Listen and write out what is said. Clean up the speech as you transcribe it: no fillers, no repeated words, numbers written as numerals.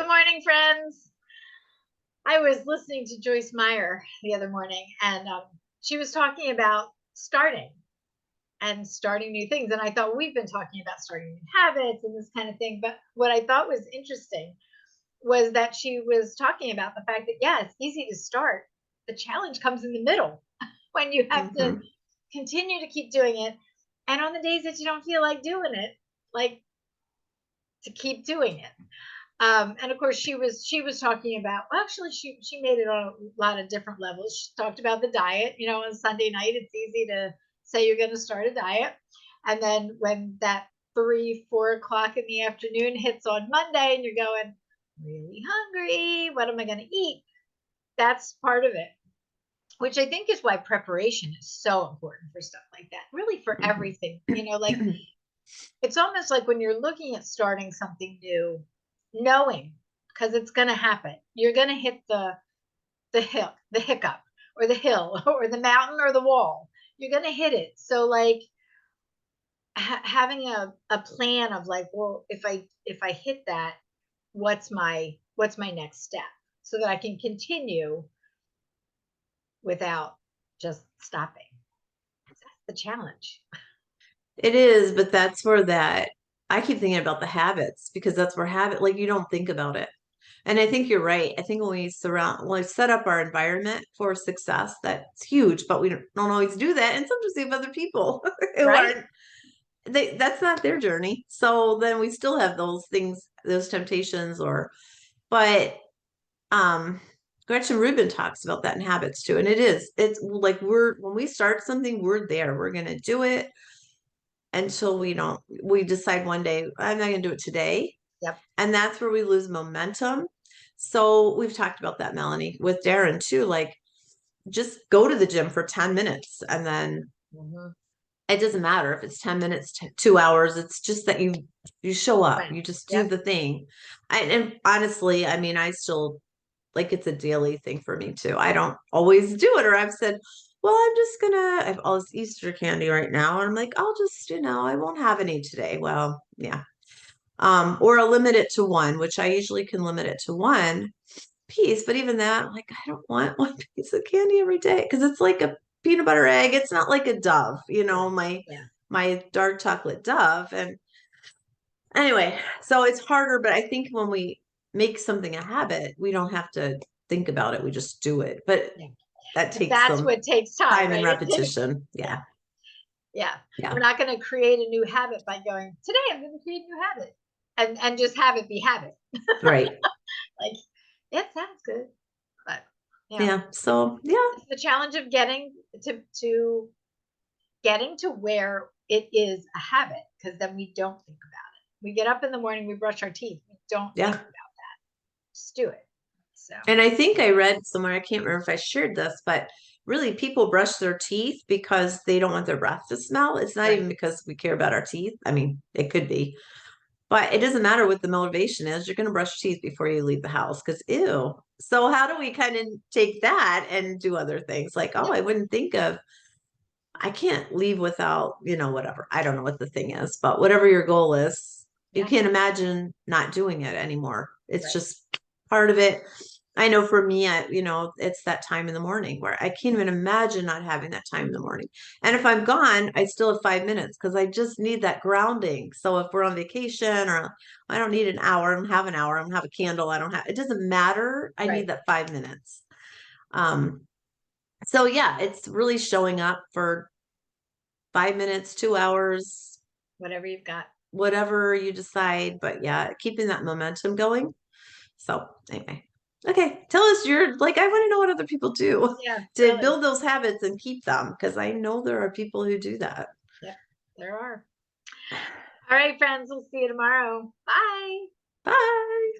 Good morning, friends. I was listening to Joyce Meyer the other morning, and she was talking about starting new things. And I thought we've been talking about starting new habits and this kind of thing. But what I thought was interesting was that she was talking about the fact that, yeah, it's easy to start. The challenge comes in the middle when you have to Mhm. continue to keep doing it. And on the days that you don't feel like doing it, like to keep doing it. And of course, she was talking about. Well, actually, she made it on a lot of different levels. She talked about the diet. On Sunday night, it's easy to say you're going to start a diet, and then when that 3, 4 o'clock in the afternoon hits on Monday, and you're going really hungry, what am I going to eat? That's part of it, which I think is why preparation is so important for stuff like that. Really, for everything. Like Mhm. it's almost like when you're looking at starting something new, knowing because it's going to happen. You're going to hit the hiccup or the hill or the mountain or the wall. You're going to hit it. So like having a plan of like, well, if I hit that, what's my next step so that I can continue without just stopping. That's the challenge. It is, but that's where that I keep thinking about the habits because that's where like you don't think about it. And I think you're right. I think when we set up our environment for success, that's huge, but we don't always do that. And sometimes we have other people who Right? aren't, that's not their journey. So then we still have those things, those temptations but, um, Gretchen Rubin talks about that in habits too. And it's like when we start something, we're there, we're going to do it until we decide one day I'm not going to do it today, Yep. and that's where we lose momentum. So we've talked about that, Melanie, with Darren too, like just go to the gym for 10 minutes and then Mm-hmm. it doesn't matter if it's 10 minutes 2 hours. It's just that you show up, Fine. you just do Yep. the thing. And honestly, I mean, I still like it's a daily thing for me too. I don't always do it, or I've said, well, I have all this Easter candy right now. And I'm like, I'll just, I won't have any today. Well, yeah. Or I'll limit it to one, which I usually can limit it to one piece. But even that, I'm like, I don't want one piece of candy every day because it's like a peanut butter egg. It's not like a Dove, Yeah. my Yeah. my dark chocolate Dove. And anyway, so it's harder, but I think when we make something a habit, we don't have to think about it. We just do it. But Yeah. that But takes that's some what takes time, time and right? It takes, repetition. yeah. Yeah. Yeah. We're Yeah. not going to create a new habit by going, today I'm going to create a new habit and just have it be habit. Right. Like, it sounds good. But, Yeah. So, yeah. it's the challenge of getting to where it is a habit because then we don't think about it. We get up in the morning, we brush our teeth. We don't think Yeah. about just do it. So, And I think I read somewhere, I can't remember if I shared this, but really people brush their teeth because they don't want their breath to smell. It's not right. even because we care about our teeth. I mean, it could be, but it doesn't matter what the motivation is. You're going to brush your teeth before you leave the house because ew. So how do we kind of take that and do other things like, oh, Yep. I wouldn't think of, I can't leave without, whatever. I don't know what the thing is, but whatever your goal is, you Yeah. can't imagine not doing it anymore. It's Right. just part of it. I know for me, it's that time in the morning where I can't even imagine not having that time in the morning. And if I'm gone, I still have 5 minutes because I just need that grounding. So if we're on vacation or I don't need an hour, I don't have an hour, I don't have a candle, it doesn't matter. I need Right. that 5 minutes. Um, so yeah, it's really showing up for 5 minutes, 2 hours, Whatever you've got. whatever you decide. But yeah, keeping that momentum going. So anyway, okay, tell us I want to know what other people do Yeah. to Really. build those habits and keep them because I know there are people who do that. Yep. There are. All right, friends. We'll see you tomorrow. Bye. Bye.